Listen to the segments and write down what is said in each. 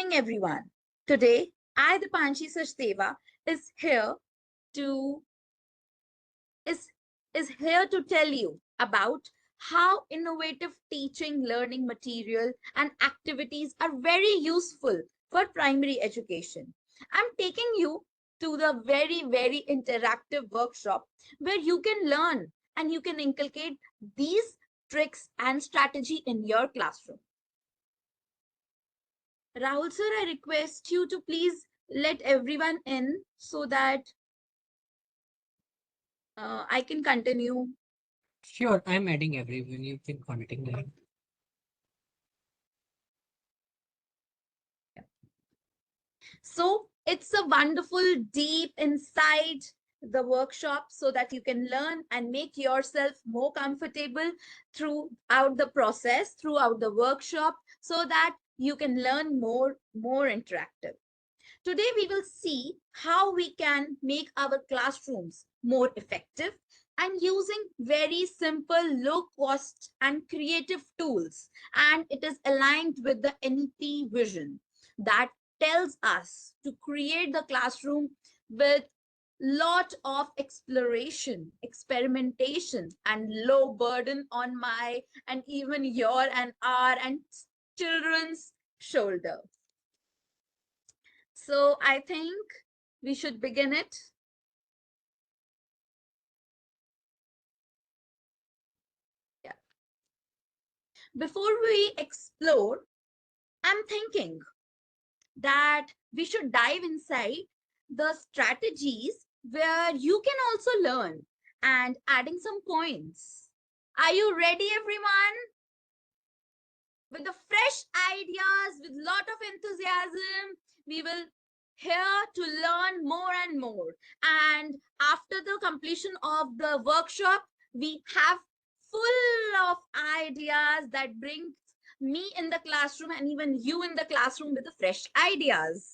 evening, everyone. Today, I, the Panchi Sachdeva, is here to is is here to tell you about how innovative teaching, learning material, and activities are very useful for primary education. I'm taking you to the very interactive workshop where you can learn and you can inculcate these tricks and strategy in your classroom. Rahul sir, I request you to please let everyone in so that I can continue. Sure, I'm adding everyone. You can contact them. So it's a wonderful deep inside the workshop so that you can learn and make yourself more comfortable throughout the process, throughout the workshop, so that you can learn more interactive. Today, we will see how we can make our classrooms more effective and using very simple, low cost, and creative tools. And it is aligned with the NEP vision that tells us to create the classroom with lot of exploration, experimentation, and low burden on my and even your and our and children's shoulder. So I think we should begin it. Yeah. Before we explore, I'm thinking that we should dive inside the strategies where you can also learn and adding some points. Are you ready, everyone? With the fresh ideas, with lot of enthusiasm, we will here to learn more and more. And after the completion of the workshop, we have full of ideas that bring me in the classroom and even you in the classroom with the fresh ideas.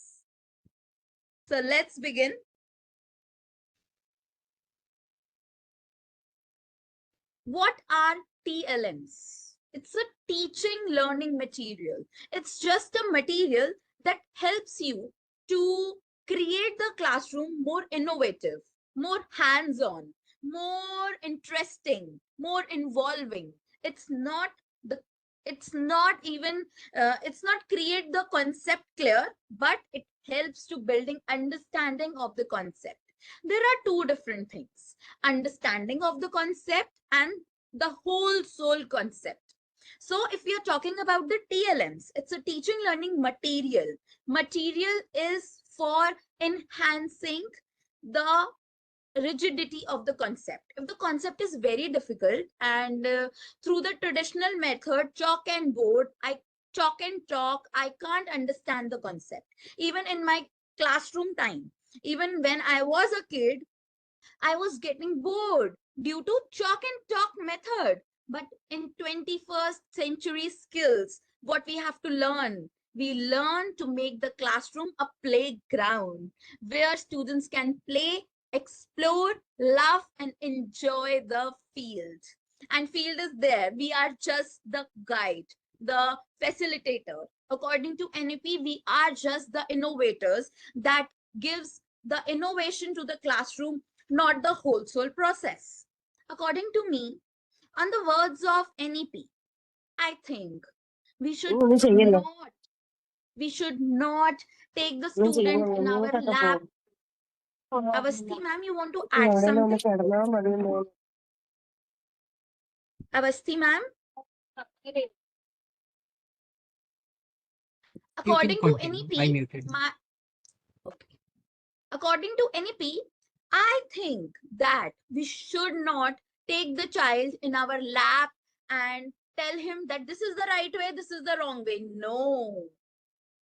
So let's begin. What are TLMs? It's a teaching learning material. It's just a material that helps you to create the classroom more innovative, more hands on, more interesting, more involving. It's not the it's not even it's not create the concept clear, but it helps to building understanding of the concept. There are two different things: understanding of the concept and the whole soul concept. So if we are talking about the TLMs, it's a teaching learning material. Material is for enhancing the rigidity of the concept. If the concept is very difficult and through the traditional method, chalk and board, I chalk and talk, I can't understand the concept. Even in my classroom time, even when I was a kid, I was getting bored due to chalk and talk method. But in 21st century skills, what we have to learn, we learn to make the classroom a playground where students can play, explore, laugh, and enjoy the field. And field is there. We are just the guide, the facilitator. According to NEP, we are just the innovators that gives the innovation to the classroom, not the whole soul process. According to me, on the words of NEP, I think we should ഒന്നും ചെയ്യല്ലേ not we should not take the ഒന്നും student ചെയ്യണില്ല in our മൂത്തൊക്കെ lap. പോകും Avasti ma'am, you want to add എവിടെയെങ്കിലും ഒന്ന് something? കിടന്നാ മതി Avasti ma'am, You can according to continue. I NEP, muted. okay. According to NEP, I think that we should not take the child in our lap and tell him that this is the right way, this is the wrong way. No,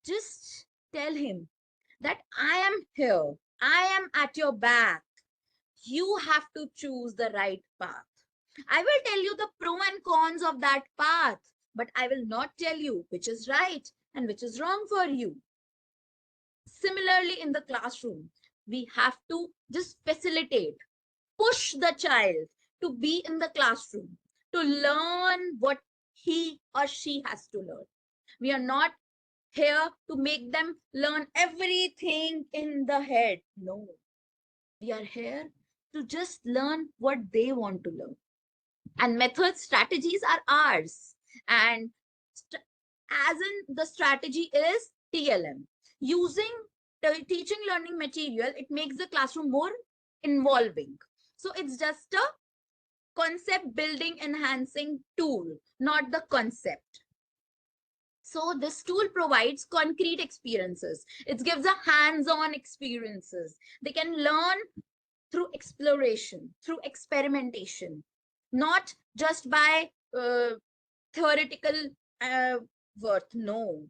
just tell him that I am here, I am at your back. You have to choose the right path. I will tell you the pro and cons of that path, but I will not tell you which is right and which is wrong for you. Similarly, in the classroom, we have to just facilitate, push the child to be in the classroom, to learn what he or she has to learn. We are not here to make them learn everything in the head. No, we are here to just learn what they want to learn. And method strategies are ours. And st- as in the strategy is TLM. Using the teaching learning material, it makes the classroom more involving. So it's just a concept building enhancing tool, not the concept. So this tool provides concrete experiences. It gives a hands-on experiences. They can learn through exploration, through experimentation, not just by theoretical uh, worth. No,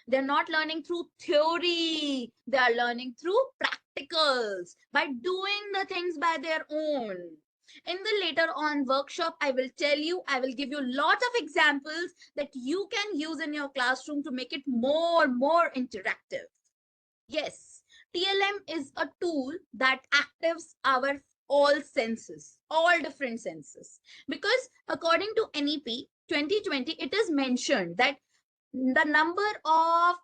they're not learning through theory. They are learning through practicals by doing the things by their own. In the later on workshop, I will tell you, I will give you lots of examples that you can use in your classroom to make it more interactive. Yes, TLM is a tool that actives our all senses, all different senses. Because according to NEP 2020, it is mentioned that the number of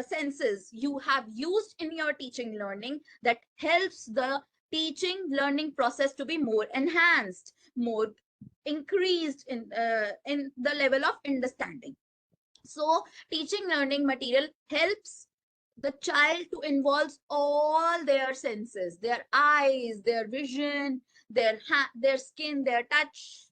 senses you have used in your teaching learning that helps the teaching learning process to be more enhanced, more increased in the level of understanding. So teaching learning material helps the child to involve all their senses, their eyes, their vision, their skin, their touch,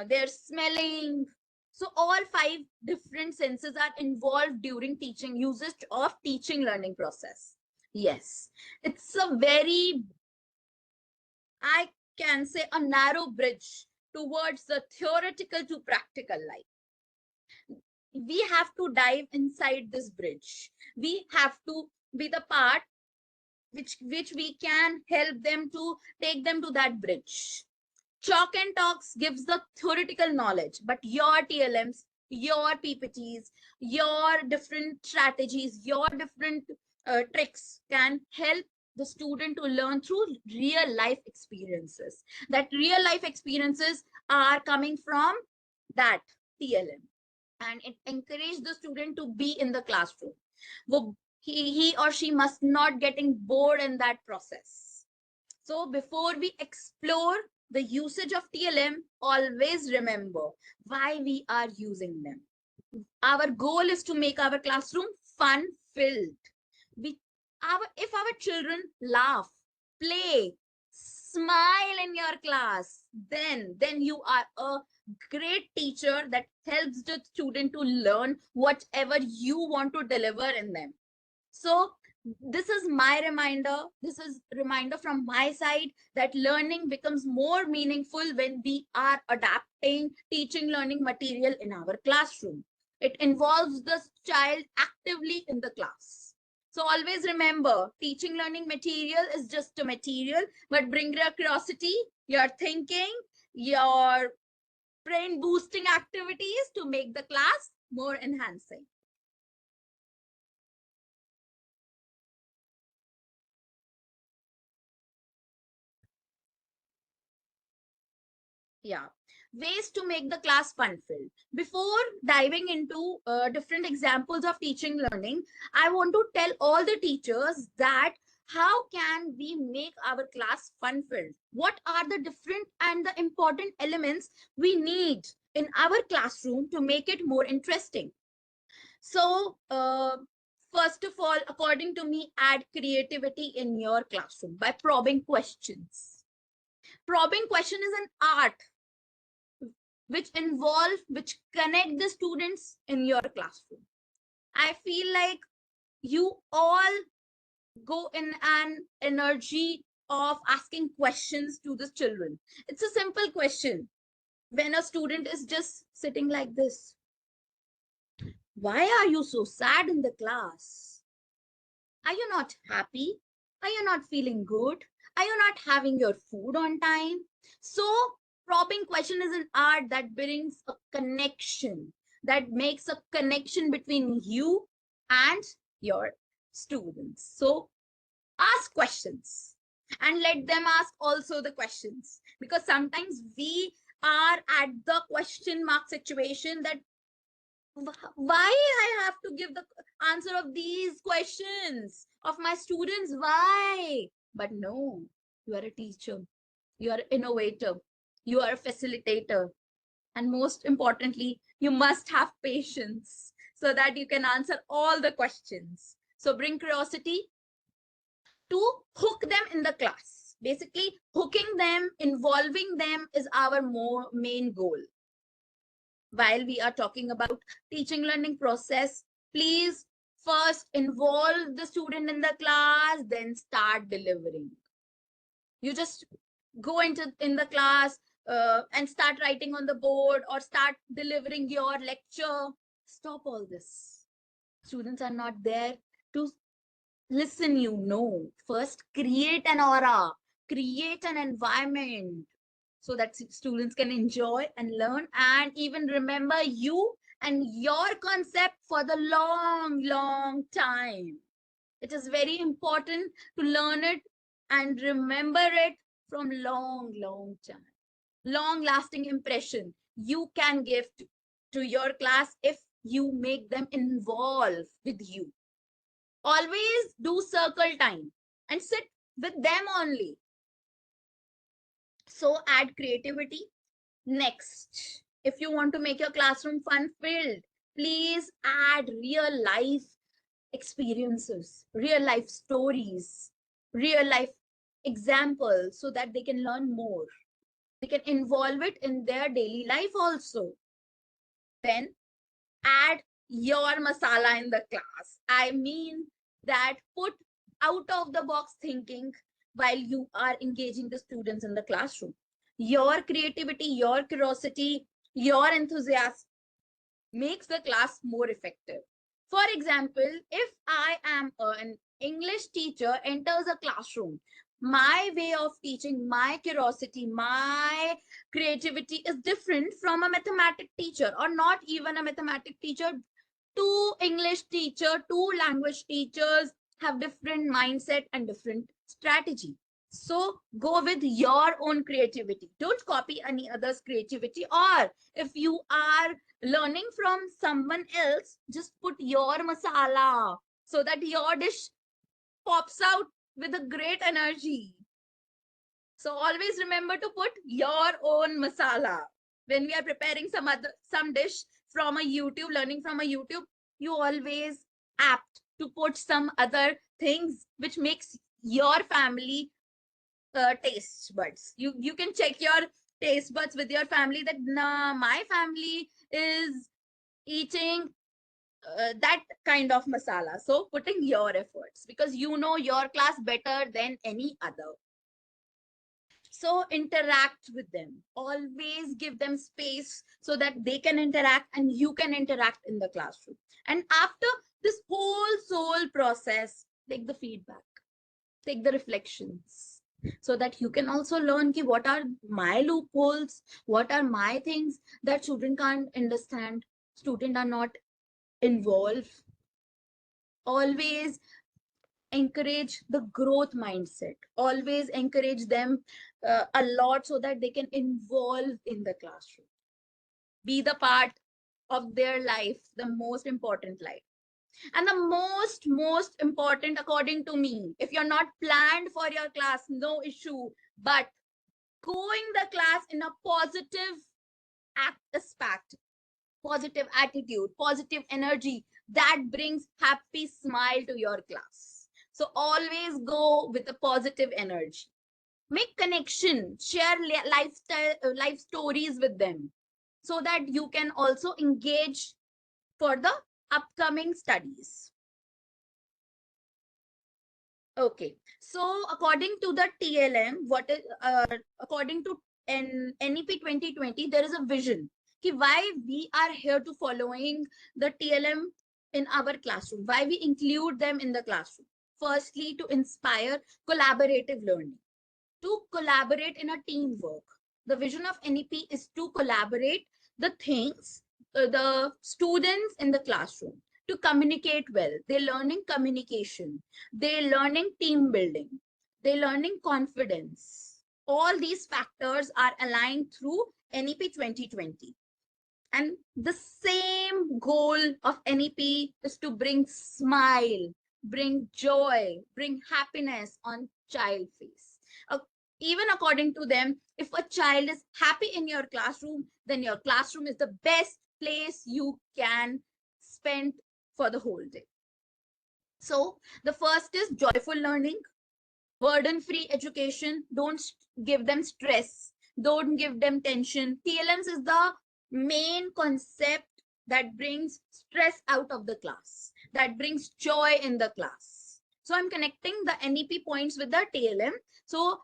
their smelling. So all five different senses are involved during teaching usage of teaching learning process. Yes, it's a very, I can say, a narrow bridge towards the theoretical to practical life. We have to dive inside this bridge. We have to be the part which we can help them to take them to that bridge. Chalk and talks gives the theoretical knowledge, but your TLMs, your PPTs, your different strategies, your different tricks can help the student to learn through real life experiences. That real life experiences are coming from that TLM, and it encouraged the student to be in the classroom. He or she must not getting bored in that process. So before we explore the usage of TLM, always remember why we are using them. Our goal is to make our classroom fun filled. We, if our children laugh, play, smile in your class, then you are a great teacher that helps the student to learn whatever you want to deliver in them. So this is my reminder, this is reminder from my side that learning becomes more meaningful when we are adapting teaching learning material in our classroom. It involves the child actively in the class. So always remember, teaching learning material is just a material, but bring your curiosity, your thinking, your brain boosting activities to make the class more enhancing. Yeah, ways to make the class fun filled. Before diving into different examples of teaching learning, I want to tell all the teachers that how can we make our class fun filled? What are the different and the important elements we need in our classroom to make it more interesting? So, first of all, according to me, add creativity in your classroom by probing questions. Probing question is an art which connect the students in your classroom. I feel like you all go in an energy of asking questions to the children. It's a simple question. When a student is just sitting like this, why are you so sad in the class? Are you not happy? Are you not feeling good? Are you not having your food on time? So, probing question is an art that brings a connection, that makes a connection between you and your students. So, ask questions and let them ask also the questions, because sometimes we are at the question mark situation that Why I have to give the answer of these questions of my students? Why? But no, you are a teacher, you are an innovator, you are a facilitator, and most importantly, you must have patience so that you can answer all the questions. So bring curiosity to hook them in the class. Basically, hooking them, involving them is our more main goal. While we are talking about teaching learning process, please first involve the student in the class, then start delivering. You just go into in the class and start writing on the board or start delivering your lecture. Stop all this. Students are not there to listen, you know. First create an aura, create an environment so that students can enjoy and learn and even remember you and your concept for the long time. It is very important to learn it and remember it from long time. Long lasting impression you can give to your class if you make them involve with you. Always do circle time and sit with them only. So add creativity. Next, if you want to make your classroom fun filled, please add real life experiences, real life stories, real life examples so that they can learn more. They can involve it in their daily life also. Then add your masala in the class. I mean that put out of the box thinking while you are engaging the students in the classroom. Your creativity, your curiosity, your enthusiasm makes the class more effective. For example, if I am an English teacher enters a classroom, my way of teaching, my curiosity, my creativity is different from a mathematic teacher or not even a mathematic teacher. Two English teacher, two language teachers have different mindset and different strategy. So go with your own creativity. Don't copy any other's creativity. Or if you are learning from someone else, just put your masala so that your dish pops out with a great energy. So always remember to put your own masala. When we are preparing some dish from a YouTube, learning from a YouTube, you always apt to put some other things which makes your family taste buds. You can check your taste buds with your family that nah, my family is eating that kind of masala. So putting your efforts because you know your class better than any other. So interact with them. Always give them space so that they can interact and you can interact in the classroom. And after this whole soul process, take the feedback, take the reflections so that you can also learn ki what are my loopholes, what are my things that student can't understand, student are not involved. Always encourage the growth mindset, always encourage them a lot so that they can involve in the classroom, be the part of their life, the most important life. And the most important according to me, if you're not planned for your class, no issue, but going the class in a positive aspect, positive attitude, positive energy that brings happy smile to your class. So always go with a positive energy. Make connection, share lifestyle, life stories with them so that you can also engage for the upcoming studies. Okay, so according to the TLM, what is according to NEP 2020, there is a vision. Ki why we are here to following the TLM in our classroom, why we include them in the classroom. Firstly, to inspire collaborative learning, to collaborate in a teamwork. The vision of NEP is to collaborate the things, the students in the classroom to communicate well. They're learning communication, they're learning team building, they're learning confidence. All these factors are aligned through NEP 2020. And the same goal of NEP is to bring smile, bring joy, bring happiness on child face. Uh, Even according to them, if a child is happy in your classroom, then your classroom is the best place you can spend for the whole day. So the first is joyful learning, burden free education. Don't give them stress, don't give them tension. TLMs is the main concept that brings stress out of the class, that brings joy in the class. So I'm connecting the NEP points with the TLM. So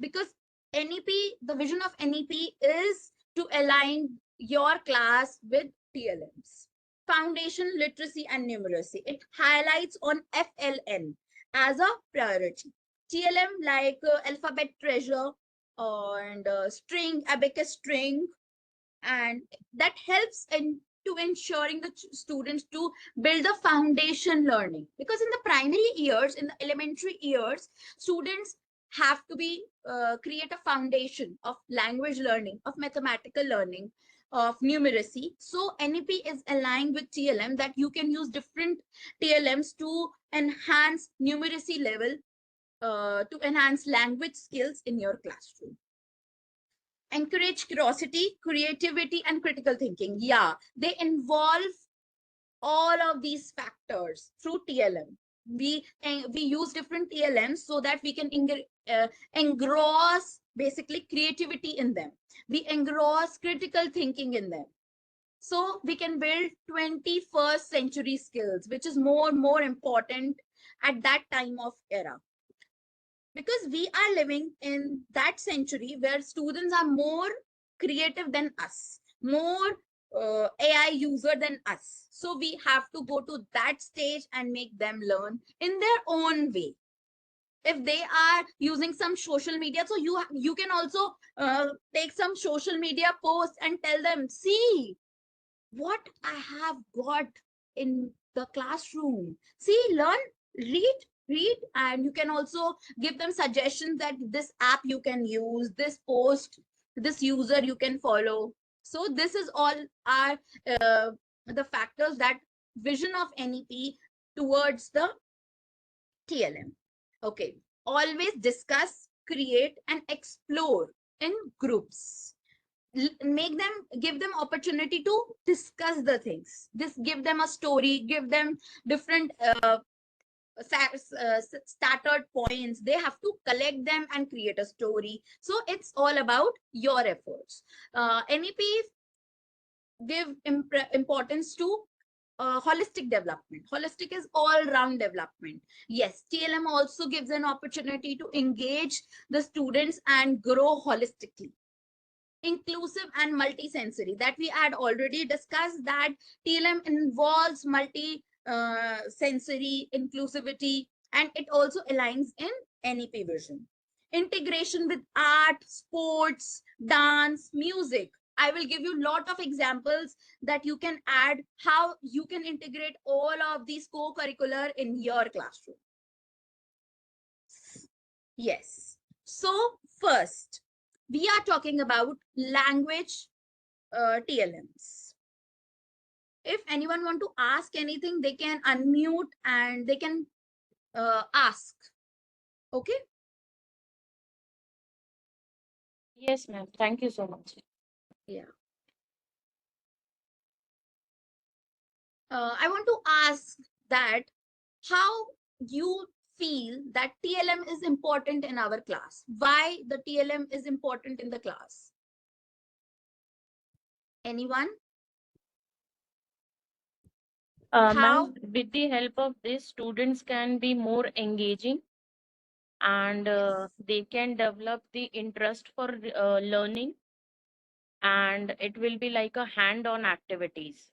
because NEP, the vision of NEP is to align your class with TLMs. Foundation literacy and numeracy, it highlights on FLN as a priority. TLM like alphabet treasure and string, abacus string, and that helps in to ensuring the students to build the foundation learning, because in the primary years, in the elementary years, students have to be create a foundation of language learning, of mathematical learning, of numeracy. So NEP is aligned with TLM, that you can use different TLMs to enhance numeracy level, to enhance language skills in your classroom. Encourage curiosity, creativity, and critical thinking. Yeah, they involve all of these factors through TLM. We use different TLMs so that we can engross basically creativity in them. We engross critical thinking in them. So we can build 21st century skills, which is more important at that time of era, because we are living in that century where students are more creative than us, more AI user than us. So we have to go to that stage and make them learn in their own way. If they are using some social media, so you can also take some social media posts and tell them, see what I have got in the classroom. See, learn, read, read, and you can also give them suggestions that this app you can use, this post, this user you can follow. So this is all are the factors that vision of NEP towards the TLM. Okay, always discuss, create, and explore in groups. Make them, give them opportunity to discuss the things, this give them a story, give them different started points, they have to collect them and create a story. So it's all about your efforts. NEP give importance to holistic development. Holistic is all round development. Yes, TLM also gives an opportunity to engage the students and grow holistically. Inclusive and multi-sensory, that we had already discussed, that TLM involves multi sensory inclusivity, and it also aligns in NEP vision. Integration with art, sports, dance, music. I will give you a lot of examples that you can add how you can integrate all of these co-curricular in your classroom. Yes. So first, we are talking about language TLMs. If anyone want to ask anything, they can unmute and they can ask. Okay. Yes, ma'am. Thank you so much. Yeah. I want to ask that how you feel that TLM is important in our class. Why the TLM is important in the class? Anyone? How? Ma'am, with the help of this, students can be more engaging and Yes. they can develop the interest for learning, and it will be like a hand-on activities.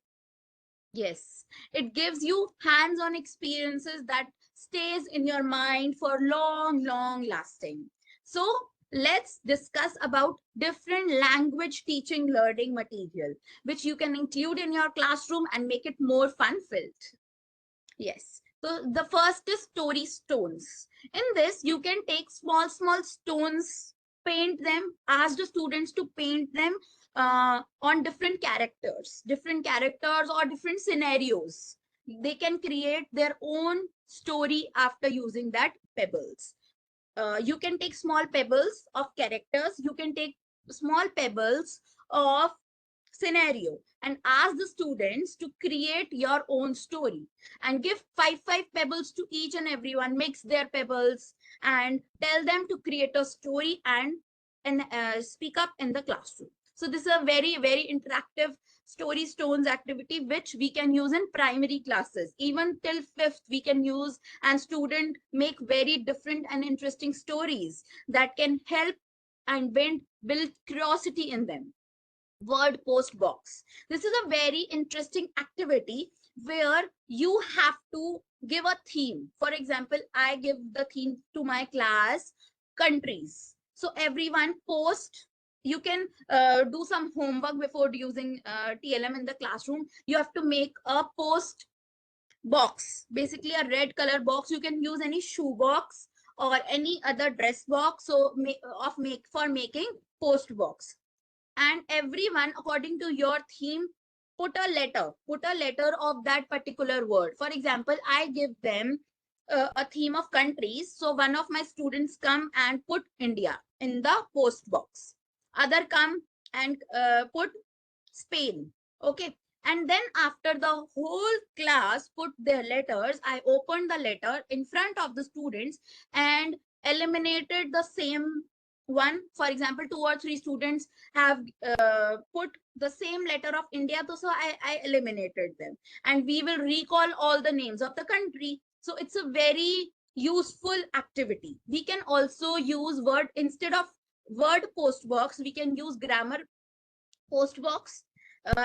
Yes, it gives you hands-on experiences that stays in your mind for long lasting. So let's discuss about different language teaching learning material, which you can include in your classroom and make it more fun-filled. Yes. So the first is story stones. In this, you can take small stones, paint them, ask the students to paint them on different characters or different scenarios. They can create their own story after using that pebbles. You can take small pebbles of characters, you can take small pebbles of scenario, and ask the students to create your own story, and give five pebbles to each and everyone, mix their pebbles, and tell them to create a story and speak up in the classroom. So this is a very interactive story stones activity which we can use in primary classes. Even till fifth we can use, and student make very different and interesting stories that can help and build curiosity in them. Word post box. This is a very interesting activity where you have to give a theme. For example, I give the theme to my class, countries. So everyone post. You can do some homework before using TLM in the classroom. You have to make a post box, basically a red color box. You can use any shoe box or any other dress box. So make for making post box, and everyone according to your theme put a letter of that particular word. For example, I give them a theme of countries, so one of my students come and put India in the post box, other come and put Spain. Okay. And then after the whole class put their letters, I opened the letter in front of the students and eliminated the same one. For example, two or three students have put the same letter of India, so I eliminated them. And we will recall all the names of the country. So it's a very useful activity. We can also use word instead of word post box, we can use grammar post box,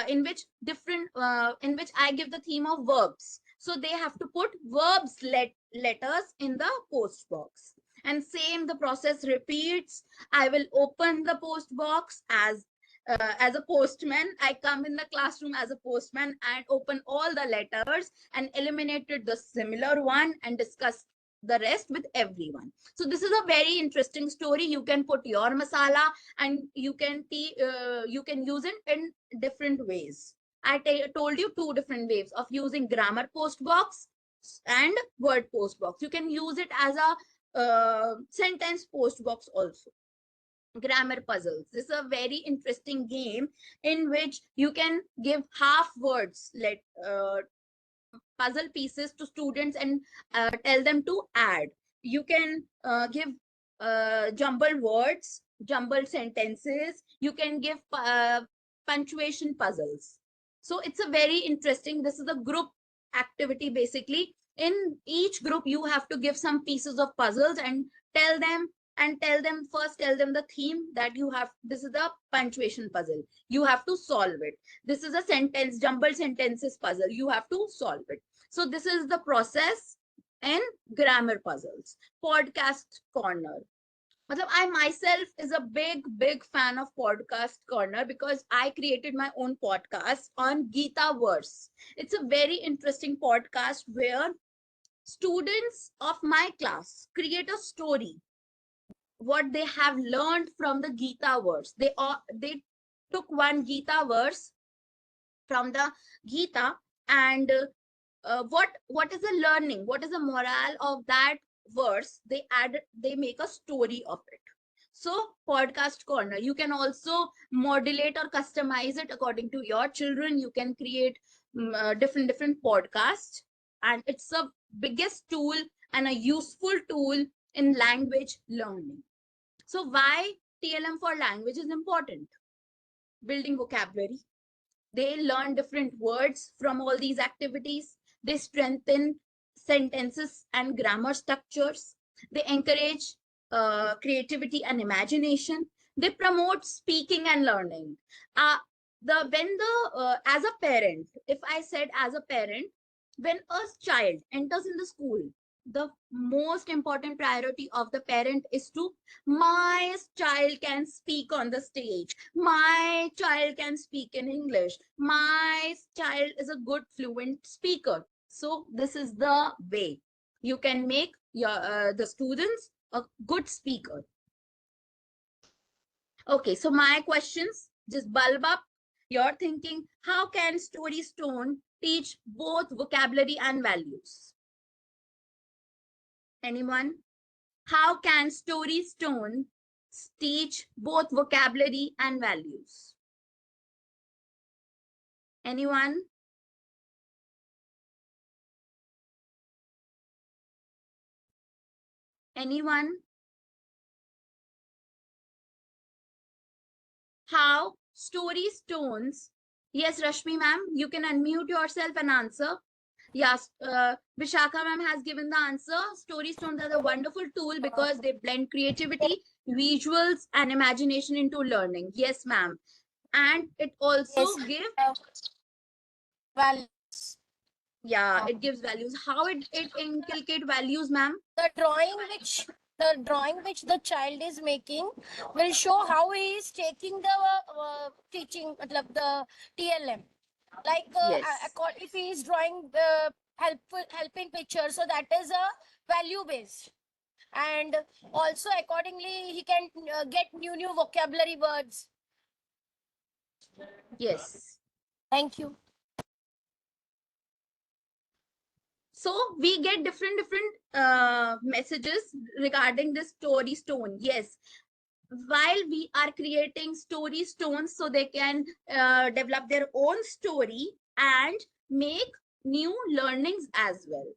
in which I give the theme of verbs. So they have to put verbs letters in the post box. And same the process repeats. I will open the post box as a postman. I come in the classroom as a postman and open all the letters and eliminated the similar one and discuss the rest with everyone. So this is a very interesting story. You can put your masala and you can use it in different ways. I told you two different ways of using grammar post box and word post box. You can use it as a sentence post box also. Grammar puzzles. This is a very interesting game in which you can give half words, let puzzle pieces to students and tell them to add. You can give jumbled words, jumbled sentences. You can give punctuation puzzles. So it's a very interesting, this is a group activity basically. In each group, you have to give some pieces of puzzles and tell them first tell them the theme that you have. This is the punctuation puzzle. You have to solve it. This is a sentence, jumbled sentences puzzle. You have to solve it. So this is the process in grammar puzzles. Podcast corner. I myself is a big fan of podcast corner because I created my own podcast on Gita verse. It's a very interesting podcast where students of my class create a story what they have learned from the Gita verse. They took one Gita verse from the Gita, and what is the learning, what is the morale of that verse, they make a story of it. So podcast corner, you can also modulate or customize it according to your children. You can create different podcasts, and it's a biggest tool and a useful tool in language learning. So why TLM for language is important? Building vocabulary. They learn different words from all these activities. They strengthen sentences and grammar structures. They encourage creativity and imagination. They promote speaking and learning. Uh, as a parent, if I said as a parent, when a child enters in the school, the most important priority of the parent is to, my child can speak on the stage, my child can speak in English, my child is a good fluent speaker. So this is the way you can make your the students a good speaker. Okay, so my questions, Just bulb up your thinking. How can Story Stone teach both vocabulary and values? Anyone? How can Story Stone teach both vocabulary and values? Anyone? Anyone? How Story Stones? Yes, Rashmi ma'am, you can unmute yourself and answer. Yes, Vishakha ma'am has given the answer. Story Stones are a wonderful tool because they blend creativity, visuals, and imagination into learning. Yes, ma'am. And it also Yes. gives, Values. yeah, it gives values. How it inculcate values, ma'am? The drawing which the child is making will show how he is taking the teaching, matlab the TLM. Like Yes. if he is drawing helping picture, so that is a value based. And also accordingly he can get new vocabulary words. Yes. Thank you. So we get different messages regarding this Story Stone. Yes, while we are creating Story Stones so they can develop their own story and make new learnings as well.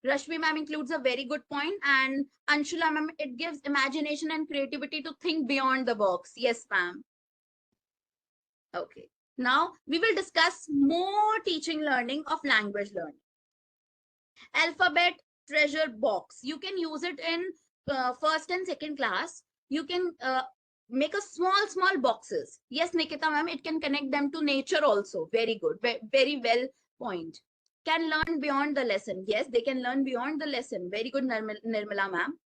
Rashmi ma'am includes a very good point, and Anshula ma'am, it gives imagination and creativity to think beyond the box. Yes, ma'am. Okay. Now we will discuss more teaching learning of language learning. Alphabet treasure box. You can use it in first and second class. You can make a small boxes. Yes, Nikita ma'am, it can connect them to nature also. Very good. Very well point. Can learn beyond the lesson. Yes, they can learn beyond the lesson. Very good, Nirmala ma'am.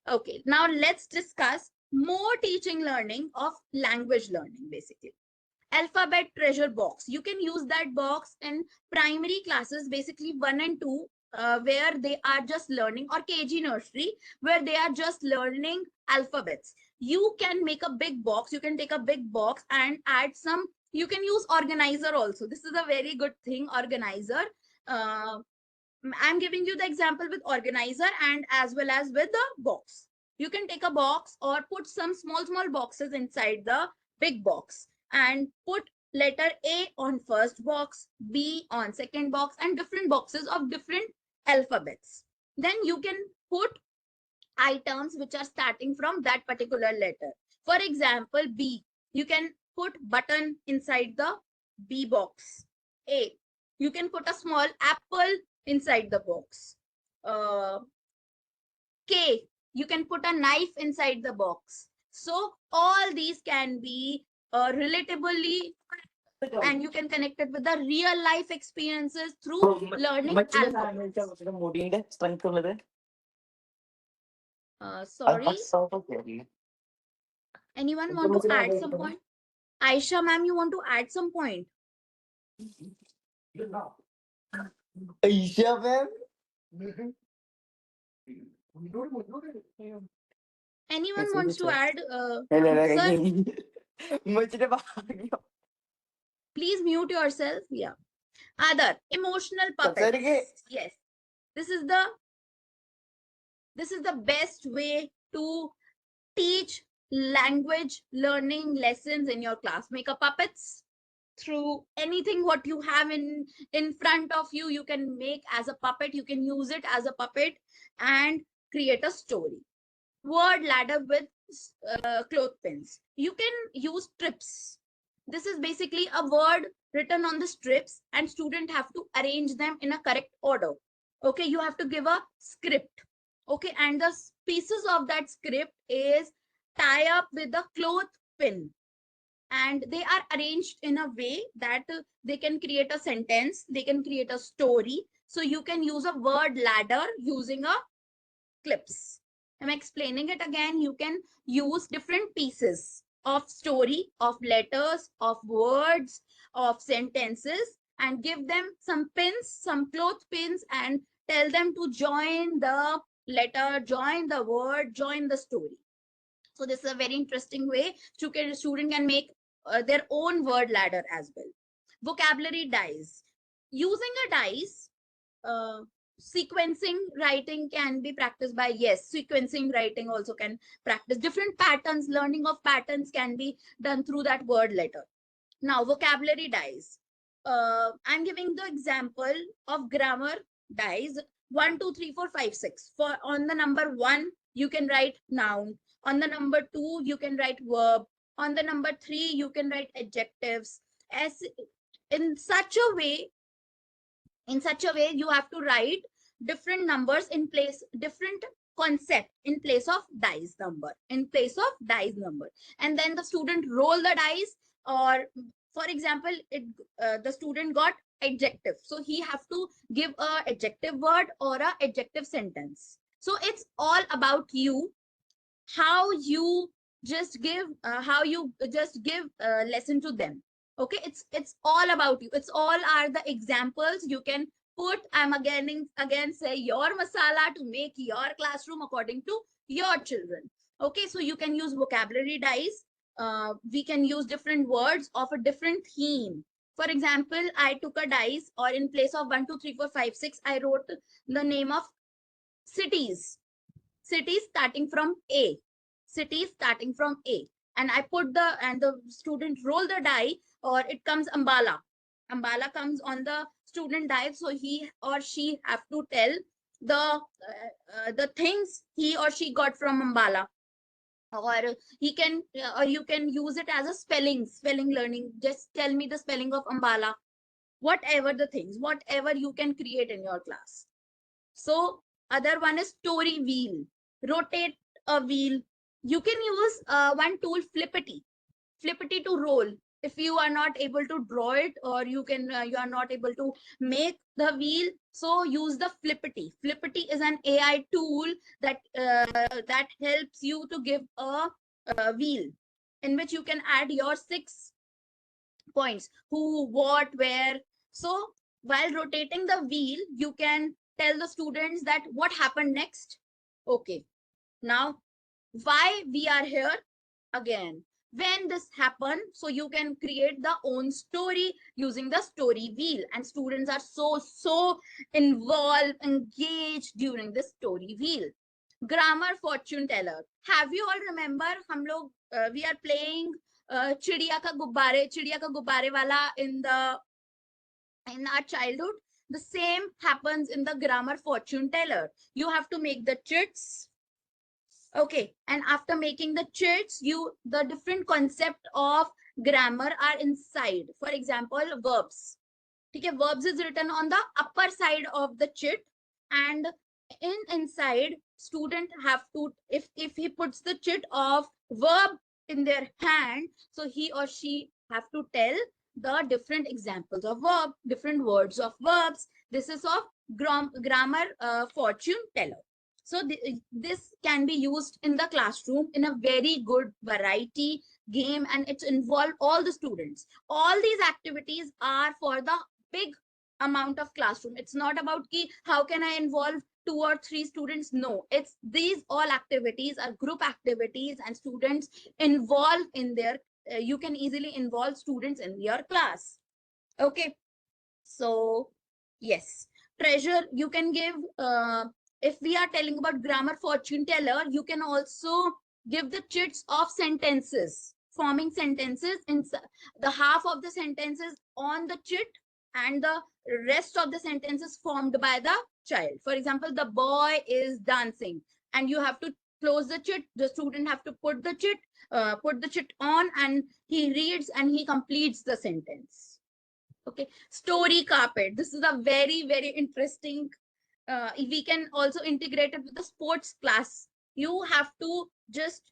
Okay, now let's discuss more teaching learning of language learning basically. Alphabet treasure box. You can use that box in primary classes, basically 1 and 2, where they are just learning, or KG nursery, where they are just learning alphabets. You can make a big box. You can take a big box and add some, you can use organizer also. This is a very good thing, organizer. Uh, I'm giving you the example with organizer and as well as with the box. You can take a box or put some small boxes inside the big box and put letter A on first box, B on second box, and different boxes of different alphabets. Then you can put items which are starting from that particular letter. For example, B, you can put button inside the B box. A, you can put a small apple inside the box. K, you can put a knife inside the box. So all these can be relatively, and you can connect it with the real life experiences through learning alphabets. Sorry, anyone want to add some point? Aisha ma'am, you want to add some point? Aisha, ma'am. Anyone wants to add? Sir, Muझे भाग गया please mute yourself. Yeah. Other emotional sir के puppets. Yes. This is the best way to teach language learning lessons in your class. Make a puppets through anything what you have in front of you. You can make as a puppet. You can use it as a puppet and create a story. Word ladder with clothespins. You can use strips. This is basically a word written on the strips, and student have to arrange them in a correct order. Okay, you have to give a script. Okay, and the pieces of that script is tie up with the clothespin, and they are arranged in a way that they can create a sentence, they can create a story. So you can use a word ladder using a clips. I'm explaining it again. You can use different pieces of story, of letters, of words, of sentences, and give them some pins, some cloth pins, and tell them to join the letter, join the word, join the story. So this is a very interesting way student can make their own word ladder as well. Vocabulary dice. Using a dice, uh, sequencing writing can be practiced by, yes, sequencing writing also can practice different patterns. Learning of patterns can be done through that word letter. Now, vocabulary dice. I'm giving the example of grammar dice. 1, 2, 3, 4, 5, 6. For on the number 1, you can write noun. On the number 2, you can write verb. On the number 3, you can write adjectives. As in such a way, you have to write different numbers in place, different concept in place of dice number, and then the student roll the dice. Or for example, the student got adjective, so he have to give a adjective word or a adjective sentence. So it's all about you, how you how you just give a lesson to them. Okay, it's all about you. It's all are the examples you can put. I'm again say your masala to make your classroom according to your children. Okay, so you can use vocabulary dice. We can use different words of a different theme. For example, I took a dice, or in place of 1, 2, 3, 4, 5, 6, I wrote the name of cities. Cities starting from A. Cities starting from A. And I put the student roll the die, or it comes Ambala. Ambala comes on the student die. So he or she have to tell the things he or she got from Ambala. Or or you can use it as a spelling learning. Just tell me the spelling of Ambala. Whatever the things, whatever you can create in your class. So other one is story wheel. Rotate a wheel. You can use one tool, flippity to roll. If you are not able to draw it, or you are not able to make the wheel, so use the flippity. Flippity is an AI tool that helps you to give a wheel in which you can add your 6 points: who, what, where. So while rotating the wheel, you can tell the students that what happened next. Okay, now why we are here again, when this happened. So you can create the own story using the story wheel, and students are so involved, engaged during the story wheel. Grammar fortune teller. Have you all remember हम लोग we are playing चिड़िया का गुब्बारे वाला in our childhood. The same happens in the grammar fortune teller. You have to make the chits. Okay, and after making the chits, the different concept of grammar are inside. For example, verbs. Okay, verbs is written on the upper side of the chit, and inside student have to, if he puts the chit of verb in their hand, so he or she have to tell the different examples of verb, different words of verbs. This is of grammar fortune teller. So this can be used in the classroom in a very good variety game, and it's involved all the students. All these activities are for the big amount of classroom. It's not about ki, how can I involve 2 or 3 students. No, it's these all activities are group activities, and students involved in their you can easily involve students in your class. Okay, so yes, treasure you can give. If we are telling about grammar fortune teller, you can also give the chits of sentences, forming sentences in the half of the sentences on the chit, and the rest of the sentences formed by the child. For example, the boy is dancing, and you have to close the chit. The student have to put the chit on, and he reads and he completes the sentence. Okay, story carpet. This is a very interesting. We can also integrate it with the sports class. You have to just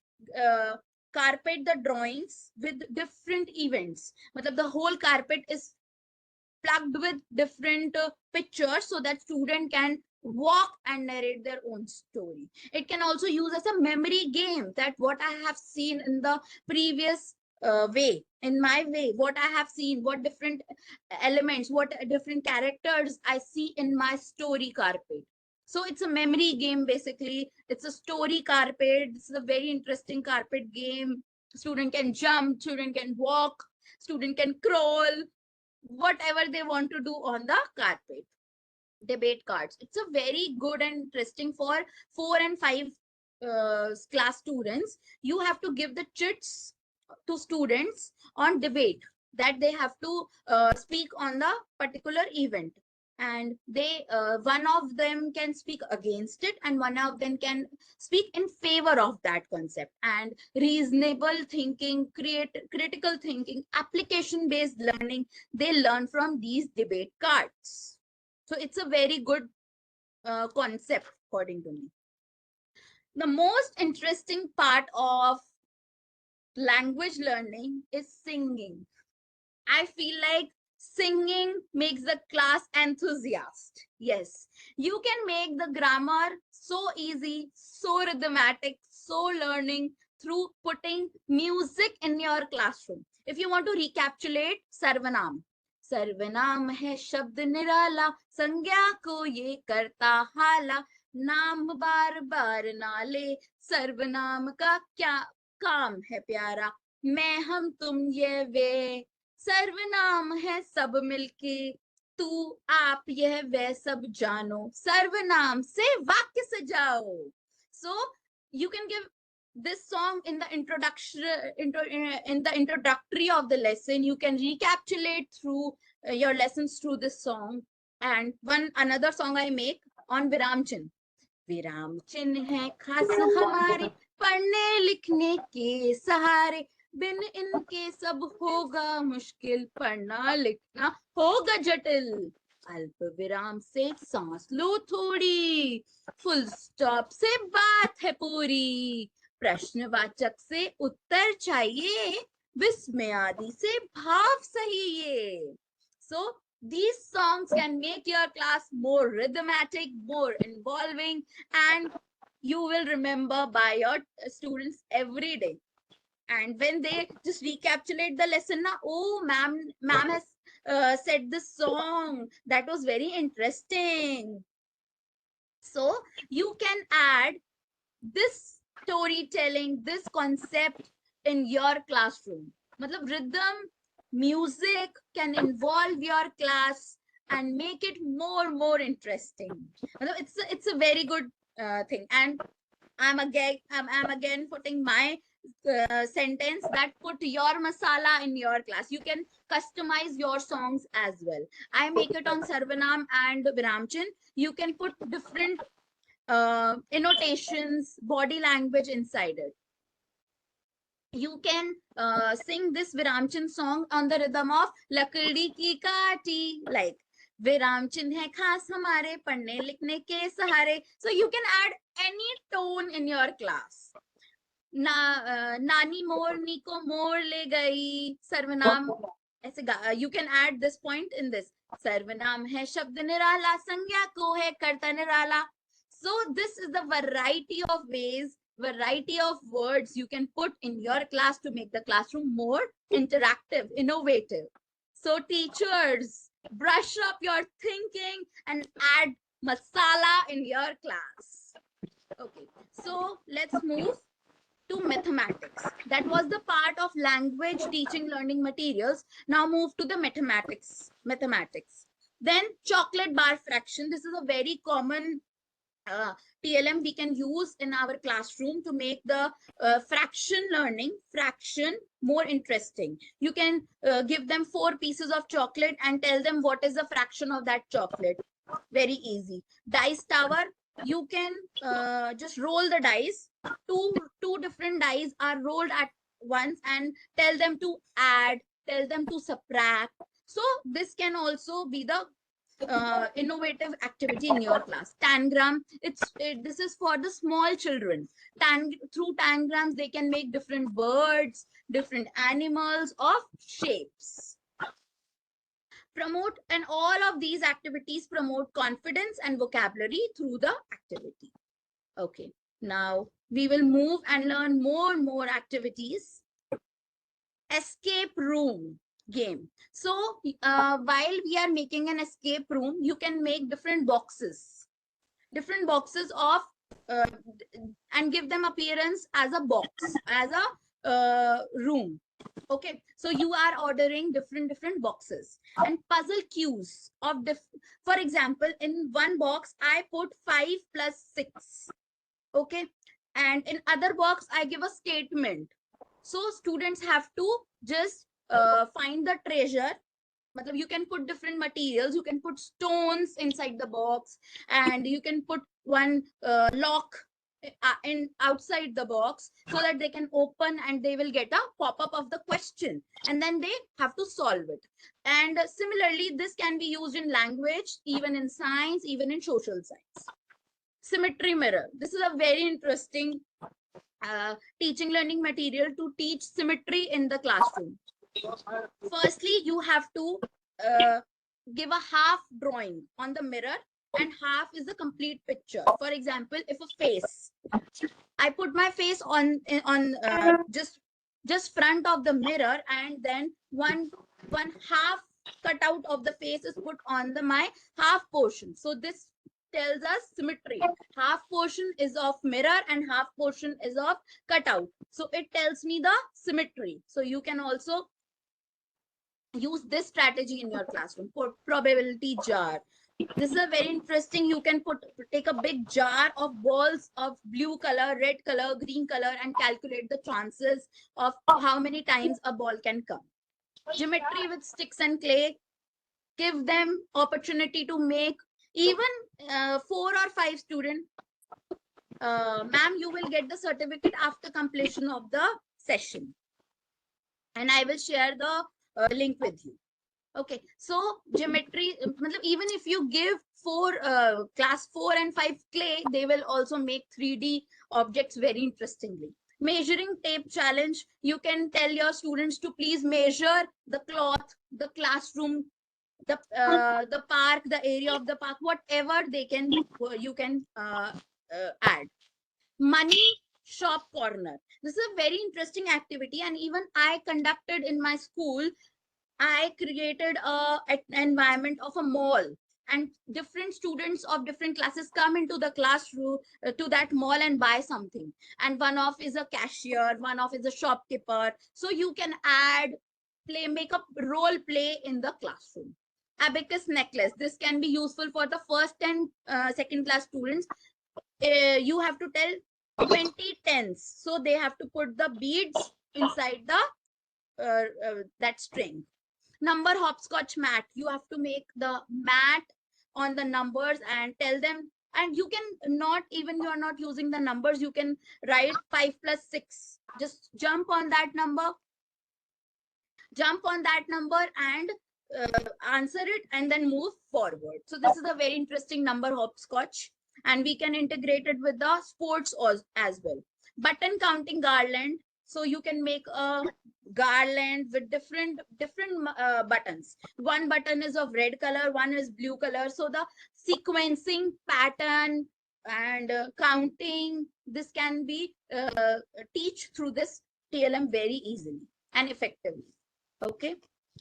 carpet the drawings with different events. Matlab the whole carpet is plugged with different pictures, so that student can walk and narrate their own story. It can also use as a memory game, that what I have seen in the previous way, in my way, what I have seen, what different elements, what different characters I see in my story carpet. So it's a memory game, basically. It's a story carpet. This is a very interesting carpet game. Student can jump, student can walk, student can crawl, whatever they want to do on the carpet. Debate cards. It's a very good and interesting for 4 and 5 class students. You have to give the chits to students on debate that they have to speak on the particular event, and they one of them can speak against it and one of them can speak in favor of that concept. And reasonable thinking, critical thinking, application based learning, they learn from these debate cards. So it's a very good concept according to me. The most interesting part of language learning is singing. I feel like singing makes the class enthusiast. Yes, you can make the grammar so easy, so rhythmatic, so learning through putting music in your classroom. If you want to recapitulate Sarvanam, सर्वनाम है शब्द निराला, संज्ञा को ये करता हाला, नाम बार बार ना ले, सर्वनाम का क्या काम है प्यारा, मैं हम तुम ये वे, सर्वनाम है सब मिलके, तू आप यह वह सब जानो, सर्वनाम से वाक्य सजाओ. So you can give this song in the introduction, in the introductory of the lesson. You can recapitulate through your lessons through this song. And one another song I make on Viram Chin. विराम चिन्ह है खास हमारे पढ़ने लिखने के सहारे, बिन इनके सब होगा मुश्किल, पढ़ना लिखना होगा जटिल, अल्प विराम से सांस लो थोड़ी, फुल स्टॉप से बात है पूरी, प्रश्नवाचक से उत्तर चाहिए, विस्मय आदि से भाव सही ये. So these songs can make your class more rhythmatic, more involving, and you will remember by your students every day. And when they just recapitulate the lesson, na, oh, ma'am has said this song that was very interesting. So you can add this storytelling, this concept in your classroom. Matlab rhythm, music can involve your class and make it more interesting. It's a very good thing. And I'm again putting my sentence that put your masala in your class. You can customize your songs as well. I make it on Sarvanam and Viramchin. You can put different annotations, body language inside it. You can sing this Viramchin song on the rhythm of Lakdi ki kaati, like Viramchin hai khas hamare padhne likhne ke sahare. So you can add any tone in your class. नानी मोरनी को मोर ले गई, सर्वनाम ऐसे you can add this point in this. सर्वनाम है शब्द निराला, संज्ञा को है कर्ता निराला. So this is the variety of ways, variety of words you can put in your class to make the classroom more interactive, innovative. So teachers, brush up your thinking and add masala in your class. Okay, so let's move to mathematics. That was the part of language teaching learning materials. Now move to the mathematics. Then chocolate bar fraction. This is a very common TLM we can use in our classroom to make the fraction learning, fraction more interesting. You can give them 4 pieces of chocolate and tell them what is the fraction of that chocolate. Very easy. Dice tower, you can just roll the dice. Two different dice are rolled at once and tell them to add, tell them to subtract. So this can also be the innovative activity in your class. Tangram, this is for the small children. Through tangrams they can make different birds, different animals of shapes. Promote, and all of these activities promote confidence and vocabulary through the activity. Okay, now we will move and learn more activities. Escape room game. So while we are making an escape room, you can make different boxes of and give them appearance as a box, as a room. Okay, so you are ordering different boxes and puzzle cues of for example, in one box I put 5 plus 6. Okay, and in other box I give a statement. So students have to just find the treasure. Matlab, you can put different materials, you can put stones inside the box, and you can put one lock in outside the box, so that they can open and they will get a pop-up of the question, and then they have to solve it. And similarly, this can be used in language, even in science, even in social science. Symmetry mirror, this is a very interesting teaching learning material to teach symmetry in the classroom. Firstly, you have to uh, give a half drawing on the mirror, and half is the complete picture. For example, if a face, I put my face on just front of the mirror, and then one half cut out of the face is put on the my half portion. So this tells us symmetry. Half portion is of mirror and half portion is of cutout. So it tells me the symmetry. So you can also use this strategy in your classroom. For probability jar, this is a very interesting. You can take a big jar of balls of blue color, red color, green color, and calculate the chances of how many times a ball can come. Geometry with sticks and clay, give them opportunity to make even 4 or 5 students. Ma'am, you will get the certificate after completion of the session, and I will share the link with you. Okay, so geometry, even if you give class 4 and 5 clay, they will also make 3D objects very interestingly. Measuring tape challenge, you can tell your students to please measure the cloth, the classroom, the park, the area of the park, whatever they can, you can add. Money shop corner, this is a very interesting activity, and even I conducted in my school. I created an environment of a mall, and different students of different classes come into the classroom to that mall and buy something. And one of is a cashier, one of is a shopkeeper. So you can add, make a role play in the classroom. Abacus necklace. This can be useful for the first and second class students. You have to tell 20 tens. So they have to put the beads inside the that string. Number hopscotch mat, you have to make the mat on the numbers and tell them, and you can not even, you are not using the numbers, you can write 5 plus 6, just jump on that number and answer it and then move forward. So this is a very interesting number hopscotch, and we can integrate it with the sports as well. Button counting garland, so you can make a garland with different buttons. One button is of red color, one is blue color, so the sequencing pattern and counting, this can be teach through this TLM very easily and effectively. Okay,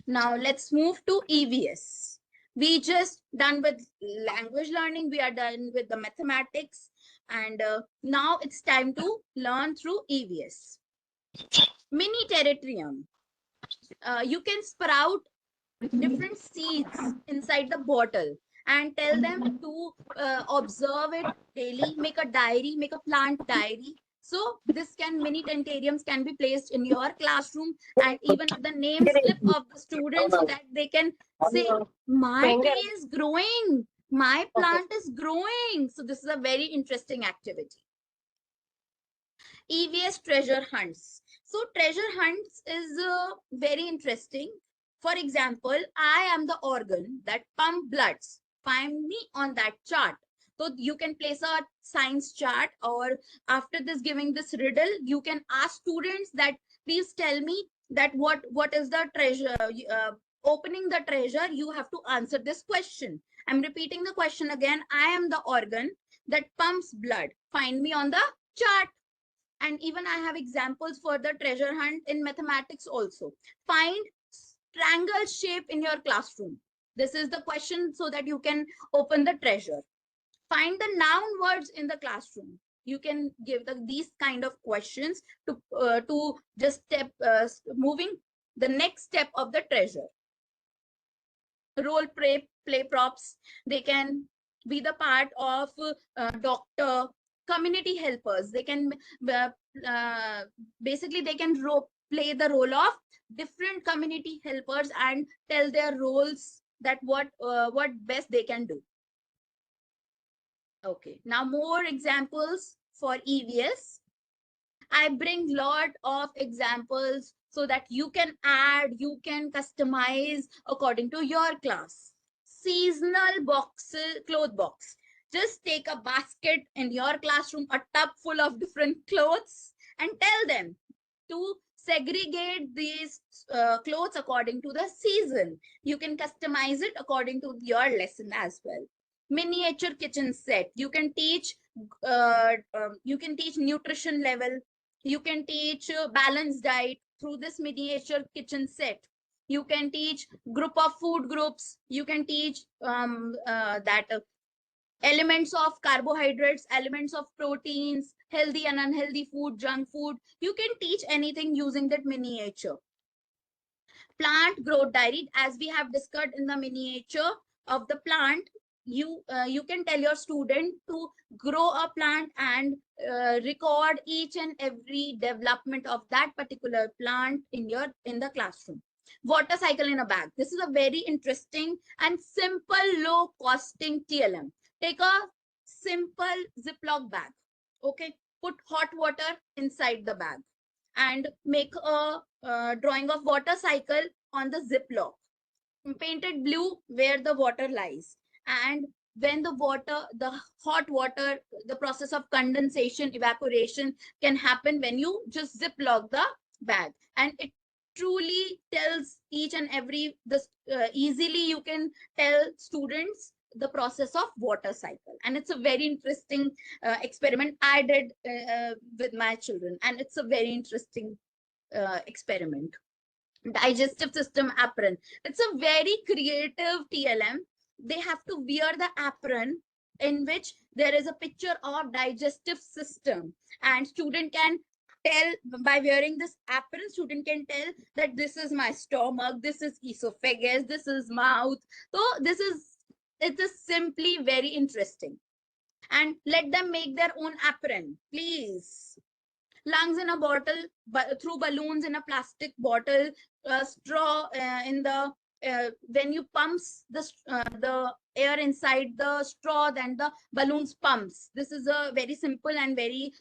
now let's move to EVS. We just done with language learning, we are done with the mathematics, and now it's time to learn through EVS. Mini terrarium. You can sprout different seeds inside the bottle and tell them to observe it daily, make a diary, make a plant diary. So this can, mini tentariums can be placed in your classroom, and even the name slip of the student, so that they can say, my tree is growing, my plant is growing. So this is a very interesting activity. EVS treasure hunts. So treasure hunts is very interesting. For example, I am the organ that pump bloods. Find me on that chart. So you can place a science chart, or after this giving this riddle, you can ask students that please tell me that what is the treasure. Opening the treasure, you have to answer this question. I'm repeating the question again. I am the organ that pumps blood. Find me on the chart. And even I have examples for the treasure hunt in mathematics also. Find triangle shape in your classroom. This is the question, so that you can open the treasure. Find the noun words in the classroom. You can give these kind of questions to just step moving the next step of the treasure. Role play props. They can be the part of doctor, community helpers. They can uh, uh, basically they can play the role of different community helpers and tell their roles, that what best they can do. Okay, now more examples for EVS. I bring lot of examples so that you can add, you can customize according to your class. Seasonal boxes, cloth box. Just take a basket in your classroom, a tub full of different clothes, and tell them to segregate these clothes according to the season. You can customize it according to your lesson as well. Miniature kitchen set. You can teach nutrition level. You can teach balanced diet through this miniature kitchen set. You can teach group of food groups. You can teach that elements of carbohydrates, elements of proteins, healthy and unhealthy food, junk food. You can teach anything using that miniature. Plant growth diary, as we have discussed in the miniature of the plant, you can tell your student to grow a plant and record each and every development of that particular plant in the classroom. Water cycle in a bag. This is a very interesting and simple low costing TLM. Take a simple Ziploc bag. Okay, put hot water inside the bag and make a drawing of water cycle on the ziploc. Painted blue where the water lies, and when the hot water, the process of condensation, evaporation can happen when you just ziplock the bag, and it truly tells each and every this easily you can tell students the process of water cycle. And it's a very interesting experiment I did with my children, and it's a very interesting experiment. Digestive system apron. It's a very creative TLM. They have to wear the apron in which there is a picture of digestive system, and student can tell by wearing this apron, student can tell that this is my stomach, this is esophagus, this is mouth. So it is simply very interesting. And let them make their own apron, please. Lungs in a bottle, through balloons in a plastic bottle, straw in the when you pumps the air inside the straw, then the balloons pumps. This is a very simple and very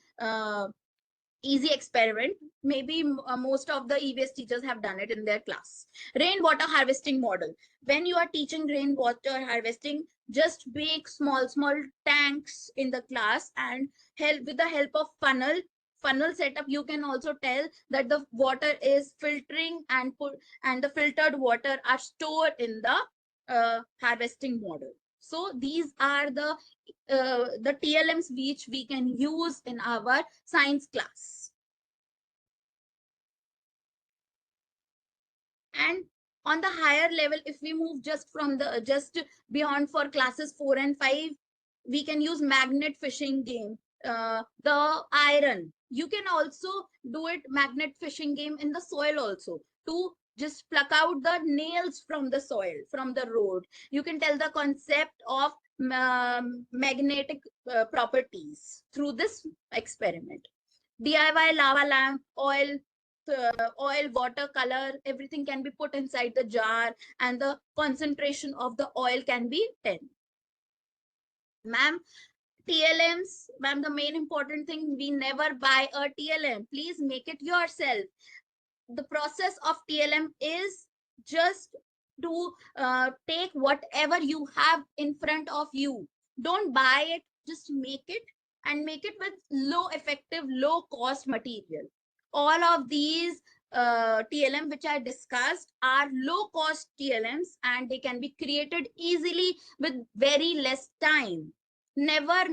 easy experiment. Maybe most of the EVS teachers have done it in their class. Rainwater harvesting model. When you are teaching rainwater harvesting, just make small tanks in the class, and help with the help of funnel setup. You can also tell that the water is filtering and the filtered water are stored in the harvesting model. So these are the TLMs which we can use in our science class. And on the higher level, if we move just beyond for classes 4 and 5, we can use magnet fishing game. The iron, you can also do it magnet fishing game in the soil also, to just pluck out the nails from the soil, from the road. You can tell the concept of magnetic properties through this experiment. DIY lava lamp, oil, water, color, everything can be put inside the jar, and the concentration of the oil can be 10. Ma'am, TLMs, ma'am, the main important thing, we never buy a TLM. Please make it yourself. The process of TLM is just to take whatever you have in front of you. Don't buy it, just make it, and make it with low effective, low cost material. All of these TLM which I discussed are low cost TLMs, and they can be created easily with very less time. Never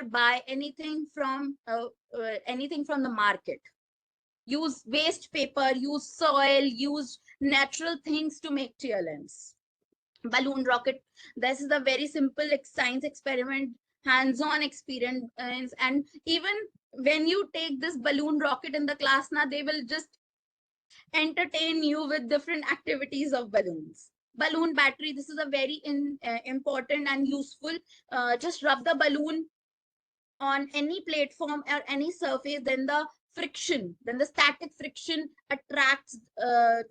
buy anything from the market. Use waste paper, use soil, use natural things to make TLMs. Balloon rocket. This is a very simple science experiment. hands-on experience. And even when you take this balloon rocket in the class now, they will just entertain you with different activities of balloons. Balloon battery, this is a very important and useful. Just rub the balloon on any platform or any surface, then the static friction attracts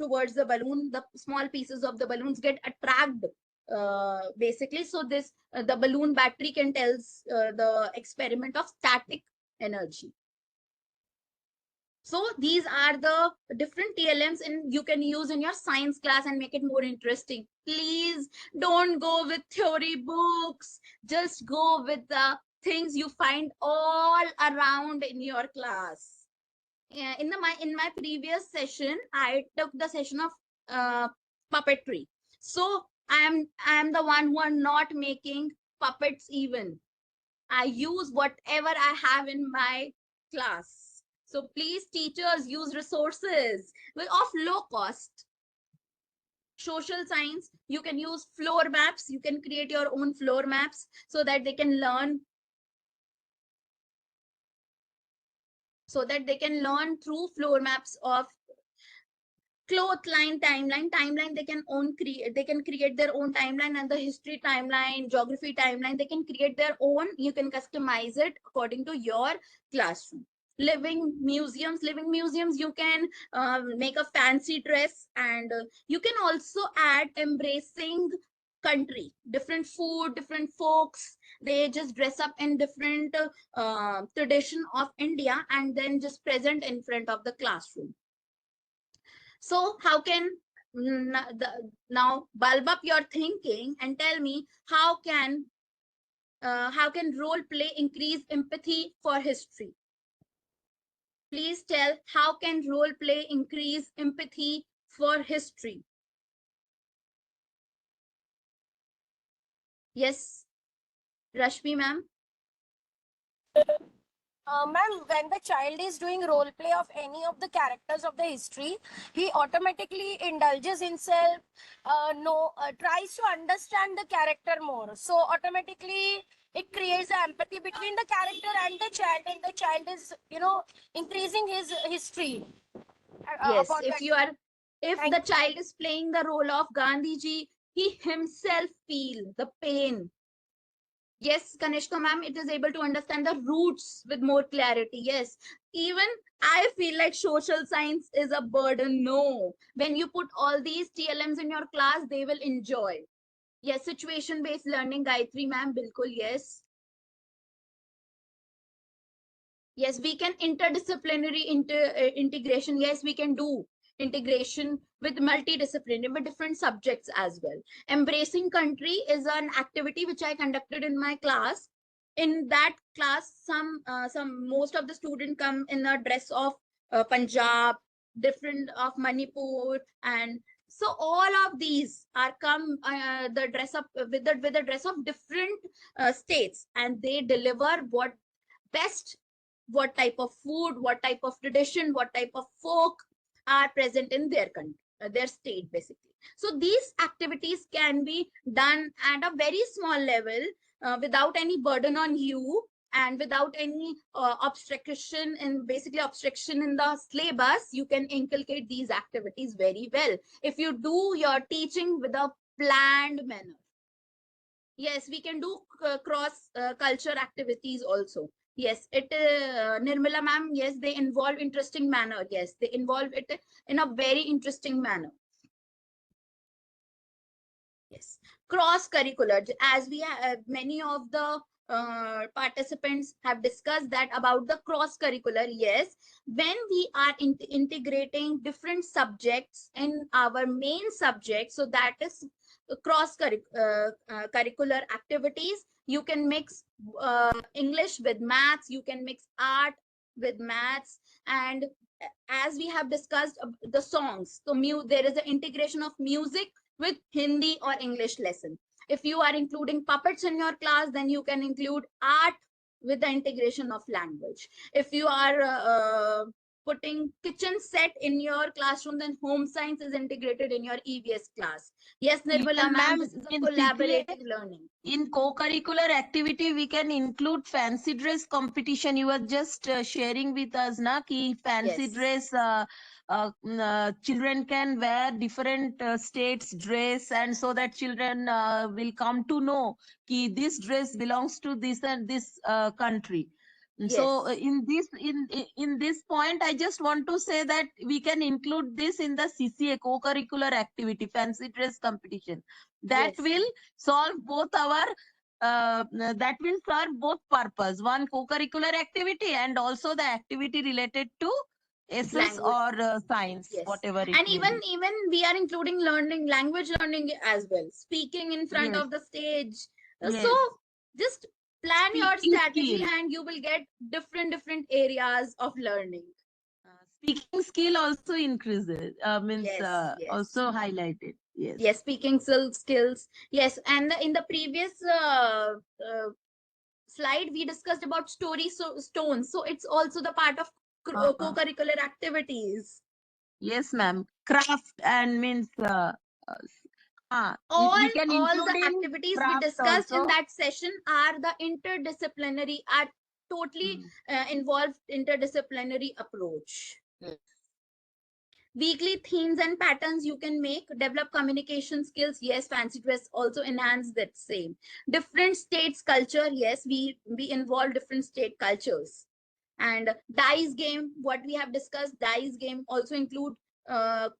towards the balloon. The small pieces of the balloons get attracted basically. So this the balloon battery can tell the experiment of static energy. So these are the different TLMs and you can use in your science class and make it more interesting. Please don't go with theory books. Just go with the things you find all around in your class. Yeah, in my previous session, I took the session of puppetry. So I am the one who are not making puppets even. I use whatever I have in my class. So please, teachers, use resources of low cost. Social science, you can use floor maps. You can create your own floor maps so that they can learn. So that they can learn through floor maps of cloth line, timeline. They can create their own timeline, and the history timeline, geography timeline, they can create their own. You can customize it according to your classroom. Living museums, you can make a fancy dress, and you can also add embracing country, different food, different folks. They just dress up in different tradition of India and then just present in front of the classroom. So how can now bulb up your thinking and tell me how can role play increase empathy for history? Please tell, how can role play increase empathy for history? Yes, Rashmi ma'am. Ma'am, when the child is doing role play of any of the characters of the history, he automatically indulges himself, tries to understand the character more. So automatically it creates the empathy between the character and the child is, increasing his history. Yes, Upon that. if Thank the child is playing the role of Gandhi ji, he himself feel the pain. Yes, Kanishka ma'am, it is able to understand the roots with more clarity. Yes, even I feel like social science is a burden. No, when you put all these TLMs in your class, they will enjoy. Yes, situation based learning, Gayatri ma'am, bilkul, yes. Yes, we can interdisciplinary integration. Yes, we can do integration with multidisciplinary, with different subjects as well. Embracing country is an activity which I conducted in my class. In that class, most of the students come in a dress of Punjab, different of Manipur, and so all of these are come the dress up with the dress of different states, and they deliver what best, what type of food, what type of tradition, what type of folk are present in their country, their state, basically. So these activities can be done at a very small level without any burden on you and without any obstruction in the syllabus. You can inculcate these activities very well if you do your teaching with a planned manner. Yes, we can do cross culture activities also. Yes, Nirmala ma'am, yes, they involve interesting manner. Yes, they involve it in a very interesting manner. Yes, cross curricular, as we have many of the participants have discussed that about the cross curricular. Yes, when we are integrating different subjects in our main subject, so that is cross curricular activities. You can mix English with maths, you can mix art with maths, and as we have discussed the songs, so there is an integration of music with Hindi or English lesson. If you are including puppets in your class, then you can include art with the integration of language. If you are putting kitchen set in your classroom, then home science is integrated in your EVS class. Yes, Nirmala Even ma'am, ma'am, this is a in CPA, collaborative learning. in co-curricular activity, we can include fancy dress competition. You were just sharing with us, na, ki fancy Yes, dress. Children can wear different states dress, and so that children will come to know ki this dress belongs to this and this country. And so yes, in this point, I just want to say that we can include this in the CCA co-curricular activity, fancy dress competition. That yes. will solve both our that will serve both purpose, one co-curricular activity and also the activity related to SS Language. or science, Yes, whatever it and may even be. even we are including learning, language learning as well, speaking in front Yes, of the stage. So yes. just plan your Speaking strategy skill. and you will get different areas of learning. Speaking skill also increases, means Yes, yes, also highlighted. Yes. yes. Speaking skills. Yes, and in the previous slide we discussed about story stones. So it's also the part of Uh, co-curricular activities. yes, ma'am. Craft and means all we can all the include in activities we craft discussed in also. that session are the interdisciplinary, are totally Mm, involved interdisciplinary approach. yes. Weekly themes and patterns you can make, develop communication skills. Yes, fancy dress also enhance that same. Different states culture. Yes, we involve different state cultures. And dice game, what we have discussed, dice game also include uh,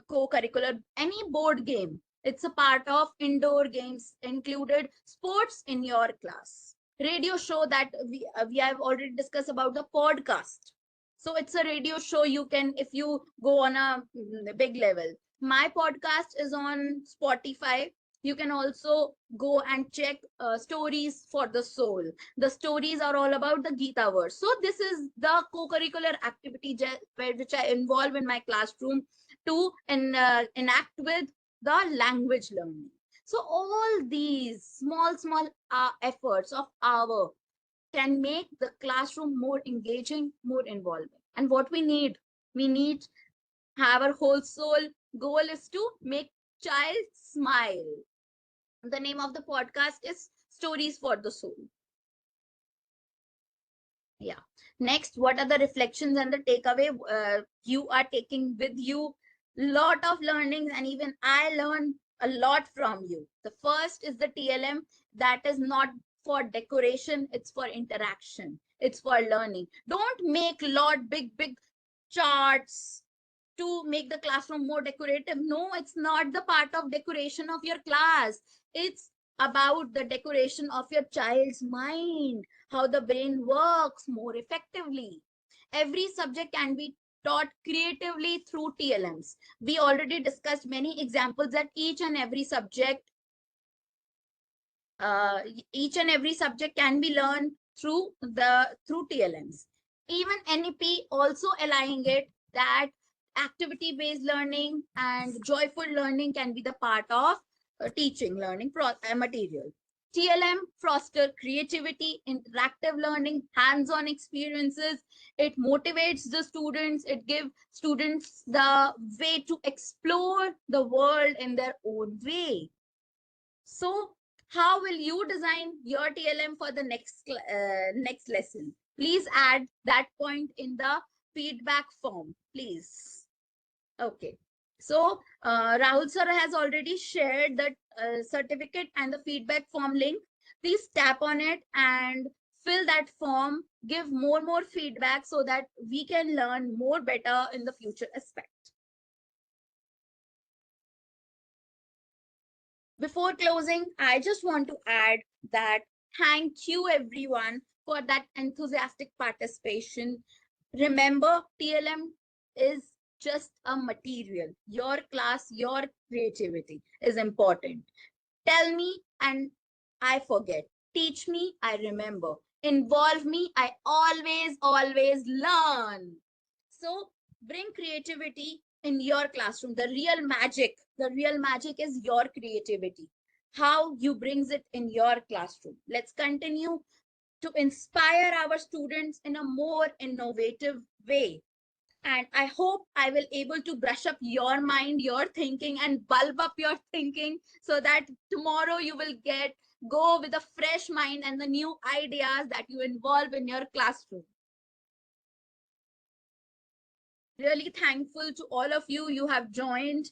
co-curricular, any board game. It's a part of indoor games, included sports in your class. Radio show, that we have already discussed about the podcast. So it's a radio show. You can, if you go on a big level, my podcast is on Spotify. You can also go and check stories for the soul. The stories are all about the Gita verse. So this is the co-curricular activity which I involve in my classroom to enact with the language learning. So all these small efforts of our can make the classroom more engaging, more involving. And what we need, our whole soul goal is to make child smile. The name of the podcast is Stories for the Soul. Yeah. Next, what are the reflections and the takeaway you are taking with you? Lot of learnings, and even I learned a lot from you. The first is the TLM, that is not for decoration, it's for interaction, it's for learning. Don't make lot big charts to make the classroom more decorative. No, it's not the part of decoration of your class. It's about the decoration of your child's mind, how the brain works more effectively. Every subject can be taught creatively through TLMs. We already discussed many examples that uh, each and every subject can be learned through TLMs. Even NEP also allowing it that activity based learning and joyful learning can be the part of teaching learning material. TLM foster creativity, interactive learning, hands-on experiences. It motivates the students. It gives students the way to explore the world in their own way. So, how will you design your TLM for the next lesson? Please add that point in the feedback form, please. Okay. So, Rahul sir has already shared that certificate and the feedback form link. Please tap on it and fill that form. Give more feedback so that we can learn more better in the future aspect. Before closing, I just want to add that thank you everyone for that enthusiastic participation. Remember, TLM is just a material. Your class, your creativity is important. Tell me and I forget. Teach me, I remember. Involve me, I always learn. So bring creativity in your classroom. The real magic is your creativity. How you brings it in your classroom. Let's continue to inspire our students in a more innovative way. And I hope I will able to brush up your mind, your thinking, and bulb up your thinking, so that tomorrow you will go with a fresh mind and the new ideas that you involve in your classroom. Really thankful to all of you. You have joined